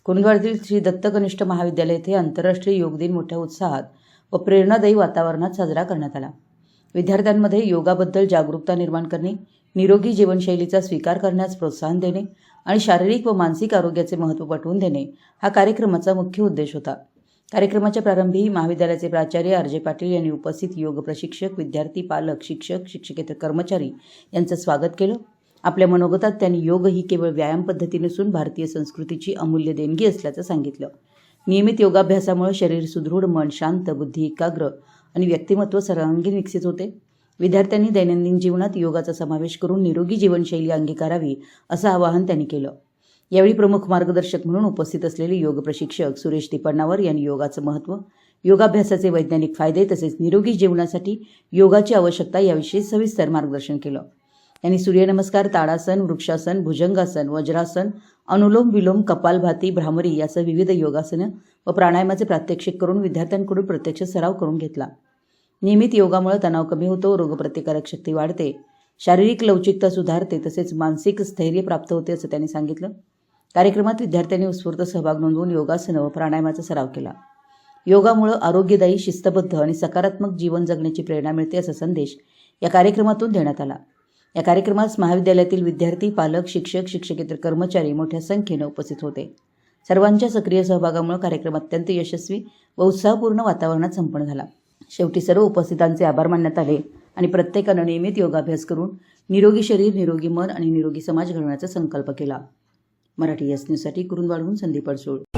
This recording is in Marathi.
कुंदवाडीतील श्री दत्त कनिष्ठ महाविद्यालय येथे आंतरराष्ट्रीय योग दिन मोठ्या उत्साहात व प्रेरणादायी वातावरणात साजरा करण्यात आला। विद्यार्थ्यांमध्ये योगाबद्दल जागरूकता निर्माण करणे, निरोगी जीवनशैलीचा स्वीकार करण्यास प्रोत्साहन देणे आणि शारीरिक व मानसिक आरोग्याचे महत्त्व पटवून देणे हा कार्यक्रमाचा मुख्य उद्देश होता। कार्यक्रमाच्या प्रारंभी महाविद्यालयाचे प्राचार्य आर.जे. पाटील यांनी उपस्थित योग प्रशिक्षक, विद्यार्थी, पालक, शिक्षक, शिक्षकेतर कर्मचारी यांचं स्वागत केलं। आपल्या मनोगतात त्यांनी योग ही केवळ व्यायाम पद्धती नसून भारतीय संस्कृतीची अमूल्य देणगी असल्याचं सांगितलं। नियमित योगाभ्यासामुळे शरीर सुदृढ, मन शांत, बुद्धी एकाग्र आणि व्यक्तिमत्व सर्वांगीण विकसित होते। विद्यार्थ्यांनी दैनंदिन जीवनात योगाचा समावेश करून निरोगी जीवनशैली अंगीकारावी असं आवाहन त्यांनी केलं। यावेळी प्रमुख मार्गदर्शक म्हणून उपस्थित असलेले योग प्रशिक्षक सुरेश दीपण्णावर यांनी योगाचं महत्त्व, योगाभ्यासाचे वैज्ञानिक फायदे तसेच निरोगी जीवनासाठी योगाची आवश्यकता याविषयी सविस्तर मार्गदर्शन केलं। त्यांनी सूर्यनमस्कार, ताडासन, वृक्षासन, भुजंगासन, वज्रासन, अनुलोम विलोम, कपालभाती, भ्रामरी यासह विविध योगासनं व प्राणायामाचे प्रात्यक्षिक करून विद्यार्थ्यांकडून प्रत्यक्ष सराव करून घेतला। नियमित योगामुळे तणाव कमी होतो, रोगप्रतिकारक शक्ती वाढते, शारीरिक लवचिकता सुधारते तसेच मानसिक स्थैर्य प्राप्त होते असं त्यांनी सांगितलं। कार्यक्रमात विद्यार्थ्यांनी उत्स्फूर्त सहभाग नोंदवून योगासनं व प्राणायामाचा सराव केला। योगामुळे आरोग्यदायी, शिस्तबद्ध आणि सकारात्मक जीवन जगण्याची प्रेरणा मिळते असा संदेश या कार्यक्रमातून देण्यात आला। या कार्यक्रमास महाविद्यालयातील विद्यार्थी, पालक, शिक्षक, शिक्षकेतर कर्मचारी मोठ्या संख्येने उपस्थित होते। सर्वांच्या सक्रिय सहभागामुळे कार्यक्रम अत्यंत यशस्वी व उत्साहपूर्ण वातावरणात संपन्न झाला। शेवटी सर्व उपस्थितांचे आभार मानण्यात आले आणि प्रत्येकानं नियमित योगाभ्यास करून निरोगी शरीर, निरोगी मन आणि निरोगी समाज घडवण्याचा संकल्प केला। मराठी न्यूजसाठी कुरुंदवाडहून संदीप अडसूळ।